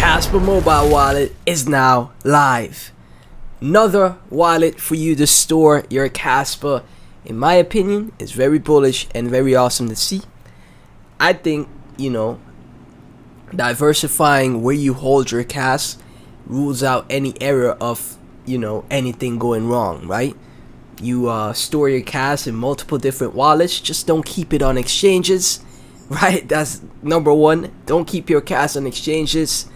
Kaspa mobile wallet is now live. Another wallet for you to store your Kaspa, in my opinion, is very bullish and very awesome to see. I think, diversifying where you hold your cash rules out any error of, anything going wrong, right? You store your cash in multiple different wallets. Just don't keep it on exchanges, right? That's number one. Don't keep your cash on exchanges.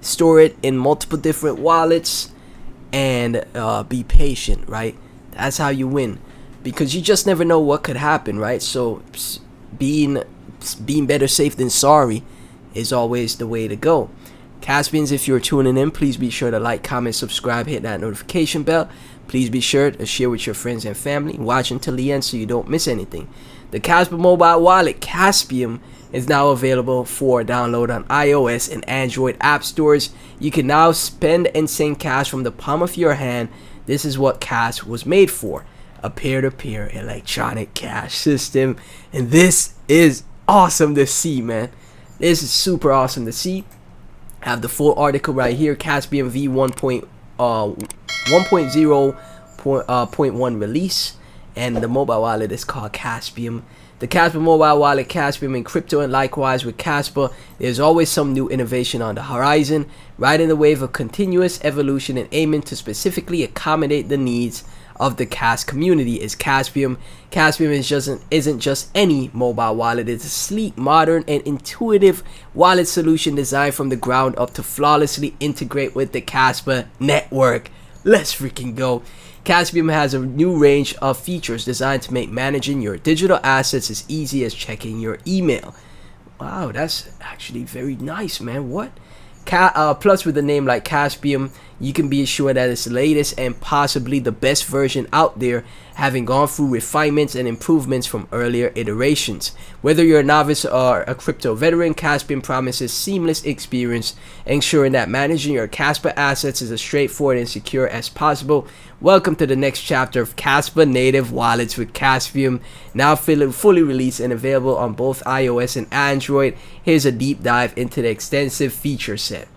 Store it in multiple different wallets and be patient, right? That's how you win, because you just never know what could happen, right? So being better safe than sorry is always the way to go. Caspians, if you're tuning in, please be sure to like, comment, subscribe, hit that notification bell. Please be sure to share with your friends and family. Watch until the end so you don't miss anything. The Kaspa mobile wallet, Caspium, is now available for download on iOS and Android app stores. You can now spend and send cash from the palm of your hand. This is what cash was made for, a peer-to-peer electronic cash system. And this is awesome to see, man. This is super awesome to see. I have the full article right here. Caspium V 1.0.1 release, and the mobile wallet is called Caspium. The Kaspa mobile wallet, Caspium, in crypto, and likewise with Kaspa, there's always some new innovation on the horizon, riding the wave of continuous evolution and aiming to specifically accommodate the needs of the Cash community is Caspium. Caspium isn't just any mobile wallet. It's a sleek, modern, and intuitive wallet solution designed from the ground up to flawlessly integrate with the Kaspa network. Let's freaking go. Caspium has a new range of features designed to make managing your digital assets as easy as checking your email. Wow, that's actually very nice, man. What? Plus, with a name like Caspium, you can be assured that it's the latest and possibly the best version out there, having gone through refinements and improvements from earlier iterations. Whether you're a novice or a crypto veteran, Caspium promises seamless experience, ensuring that managing your Kaspa assets is as straightforward and secure as possible. Welcome to the next chapter of Kaspa native wallets with Caspium, now fully released and available on both iOS and Android. Here's a deep dive into the extensive feature set.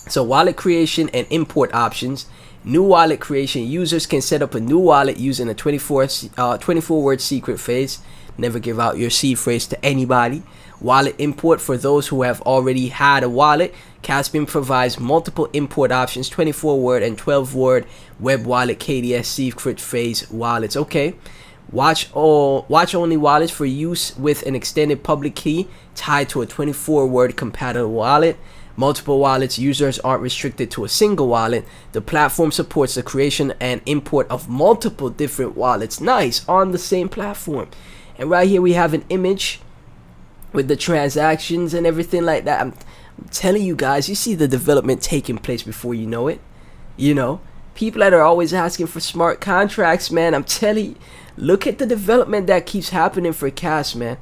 So, wallet creation and import options. New wallet creation. Users can set up a new wallet using a 24-word secret phrase. Never give out your seed phrase to anybody. Wallet import. For those who have already had a wallet, Caspium provides multiple import options: 24-word and 12-word web wallet, KDS secret phrase wallets. Okay. Watch only wallets for use with an extended public key tied to a 24-word compatible wallet. Multiple wallets. Users aren't restricted to a single wallet. The platform supports the creation and import of multiple different wallets. Nice, on the same platform. And right here we have an image with the transactions and everything like that. I'm telling you guys, you see the development taking place before you know it. People that are always asking for smart contracts, man, I'm telling you, look at the development that keeps happening for cash, man.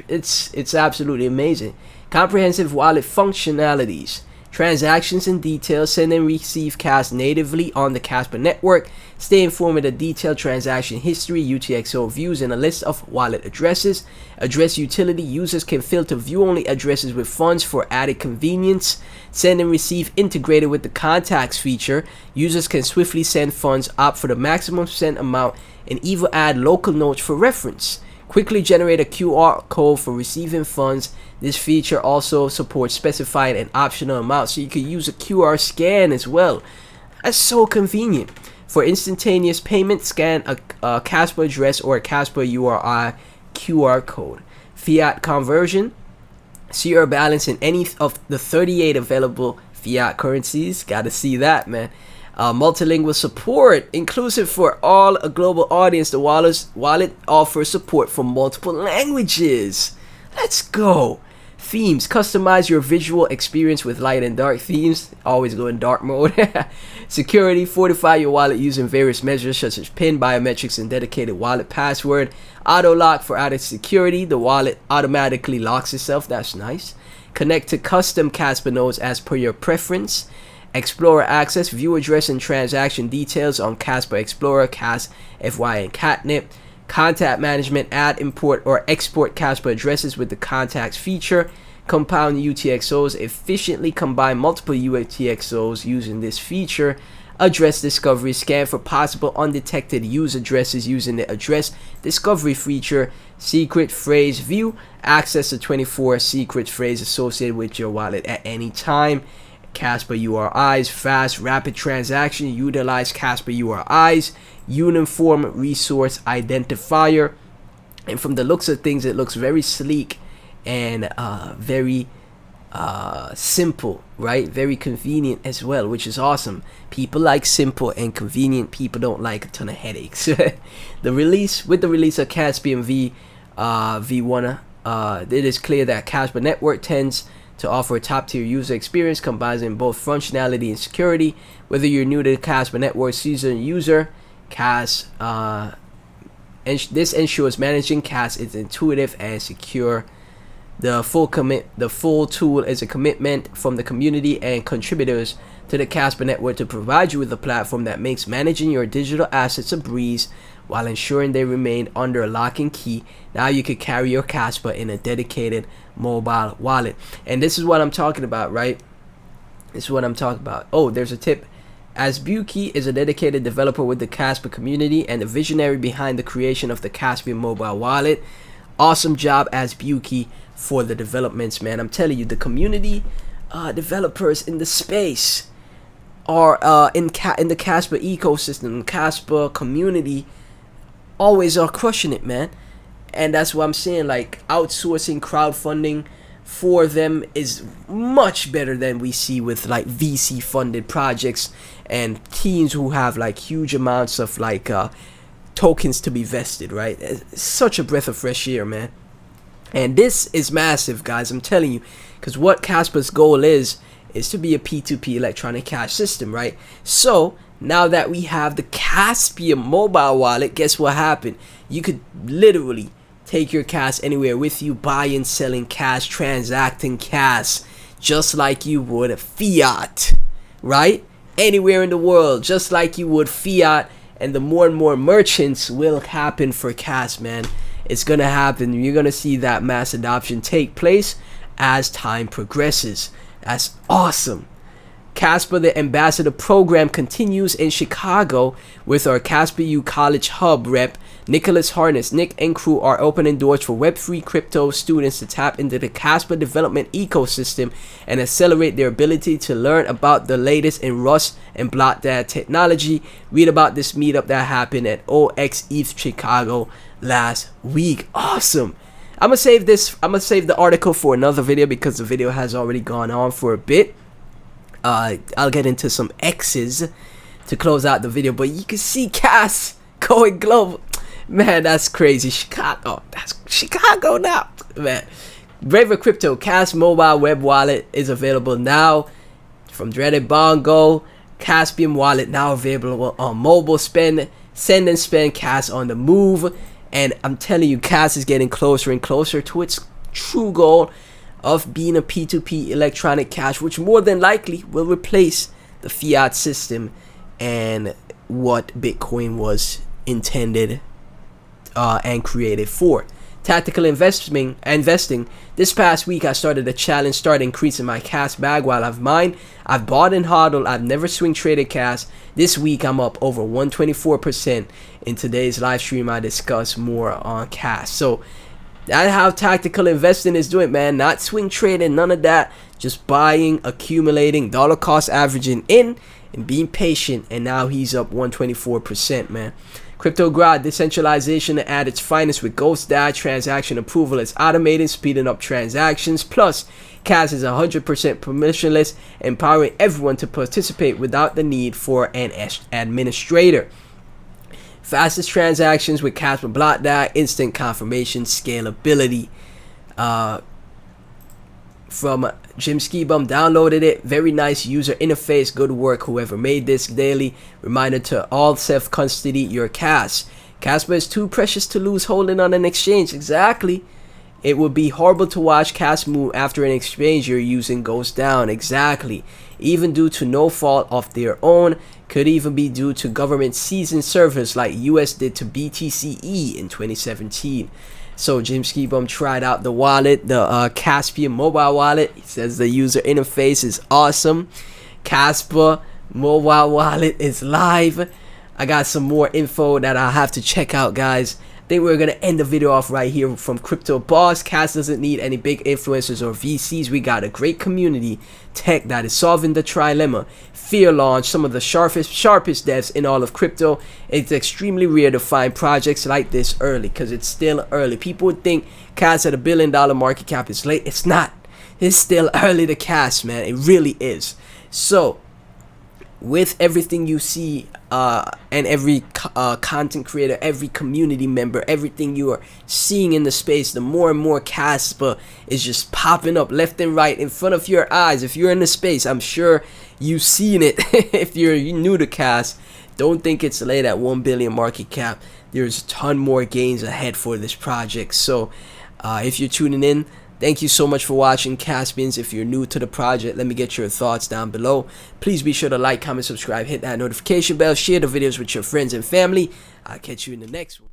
It's absolutely amazing. Comprehensive wallet functionalities. Transactions and details. Send and receive cash natively on the Kaspa network. Stay informed with a detailed transaction history, UTXO views, and a list of wallet addresses. Address utility. Users can filter view-only addresses with funds for added convenience. Send and receive integrated with the contacts feature. Users can swiftly send funds, opt for the maximum send amount, and even add local notes for reference. Quickly generate a QR code for receiving funds. This feature also supports specifying an optional amount, so you can use a QR scan as well. That's so convenient. For instantaneous payment, scan a Kaspa address or a Kaspa URI QR code. Fiat conversion. See your balance in any of the 38 available fiat currencies. Gotta see that, man. Multilingual support, inclusive for all a global audience. The wallet offers support for multiple languages. Let's go. Themes. Customize your visual experience with light and dark themes. Always go in dark mode. Security. Fortify your wallet using various measures such as PIN, biometrics, and dedicated wallet password. Auto lock for added security. The wallet automatically locks itself. That's nice. Connect to custom Kaspa nodes as per your preference. Explorer access. View address and transaction details on Kaspa Explorer, Cas, FY, and Catnip. Contact management. Add, import, or export Kaspa addresses with the contacts feature. compound UTXOs, efficiently combine multiple UTXOs using this feature, address discovery, scan for possible undetected use addresses using the address discovery feature, secret phrase view, access the 24 secret phrase associated with your wallet at any time. Kaspa URIs, fast rapid transaction, utilize Kaspa URIs, uniform resource identifier. And from the looks of things, it looks very sleek and very simple, right? Very convenient as well, which is awesome. People like simple and convenient. People don't like a ton of headaches. With the release of Caspian V1, it is clear that Kaspa Network tends to offer a top-tier user experience combining both functionality and security. Whether you're new to the Kaspa Network, seasoned user, this ensures managing Kas is intuitive and secure. The full tool is a commitment from the community and contributors to the Kaspa Network to provide you with a platform that makes managing your digital assets a breeze while ensuring they remain under lock and key. Now you can carry your Kaspa in a dedicated mobile wallet. And this is what I'm talking about, right? This is what I'm talking about. Oh, there's a tip. As Buki is a dedicated developer with the Kaspa community and the visionary behind the creation of the Caspian mobile wallet. Awesome job as Buki for the developments, man. I'm telling you, the community developers in the space are in the Kaspa ecosystem, Kaspa community, always are crushing it, man. And that's what I'm saying, like outsourcing crowdfunding for them is much better than we see with like VC funded projects and teams who have like huge amounts of like tokens to be vested, right? It's such a breath of fresh air, man. And this is massive, guys, I'm telling you, because what Kaspa's goal is to be a P2P electronic cash system, right? So now that we have the Caspian mobile wallet, guess what happened? You could literally take your cash anywhere with you, buying, selling cash, transacting cash, just like you would fiat, right? Anywhere in the world, just like you would fiat. And the more and more merchants will happen for cash, man. It's gonna happen. You're gonna see that mass adoption take place as time progresses. That's awesome. Kaspa, the ambassador program, continues in Chicago with our Kaspa U College Hub rep Nicholas Harness. Nick and crew are opening doors for Web3 crypto students to tap into the Kaspa development ecosystem and accelerate their ability to learn about the latest in Rust and blockchain technology. Read about this meetup that happened at OX ETH Chicago last week. Awesome. I'm gonna save the article for another video because the video has already gone on for a bit. I'll get into some X's to close out the video, but you can see Kas going global. Man, that's crazy. Chicago. That's Chicago now, man. Braver Crypto Kas mobile web wallet is available now from Dreaded Bongo. Caspian wallet now available on mobile. Send and spend Kas on the move. And I'm telling you, Kas is getting closer and closer to its true goal of being a P2P electronic cash, which more than likely will replace the fiat system and what Bitcoin was intended and created for. Tactical investing. This past week I started a challenge, started increasing my cash bag while I've mined. I've bought and hodled. I've never swing traded cash. This week I'm up over 124%. In today's live stream I discuss more on cash. So that's how tactical investing is doing, man. Not swing trading, none of that. Just buying, accumulating, dollar cost averaging in, and being patient. And now he's up 124%, man. CryptoGrad, decentralization at its finest with Ghost DAI transaction approval is automated, speeding up transactions. Plus, Kas is 100% permissionless, empowering everyone to participate without the need for an administrator. Fastest transactions with Kaspa Block DAI, instant confirmation, scalability. From Jim Skibum, downloaded it. Very nice user interface. Good work, whoever made this. Daily reminder to all self-custody your cash. Kaspa is too precious to lose holding on an exchange. Exactly. It would be horrible to watch Kas move after an exchange you're using goes down. Exactly. Even due to no fault of their own. Could even be due to government seizing servers like US did to BTCE in 2017. So James Keebum tried out the wallet, the Caspian mobile wallet. He says the user interface is awesome. Kaspa mobile wallet is live. I got some more info that I have to check out, guys. I think we're gonna end the video off right here from Crypto Boss. Cas doesn't need any big influencers or VCs. We got a great community tech that is solving the trilemma. Fear launch, some of the sharpest devs in all of crypto. It's extremely rare to find projects like this early because it's still early. People would think Cas at $1 billion market cap is late. It's not. It's still early to Cas, man. It really is. So with everything you see and every content creator, every community member, everything you are seeing in the space, the more and more Kaspa is just popping up left and right in front of your eyes. If you're in the space, I'm sure you've seen it. If you're new to Cas, don't think it's late at 1 billion market cap. There's a ton more gains ahead for this project. So if you're tuning in, thank you so much for watching, Caspians. If you're new to the project, let me get your thoughts down below. Please be sure to like, comment, subscribe, hit that notification bell, share the videos with your friends and family. I'll catch you in the next one.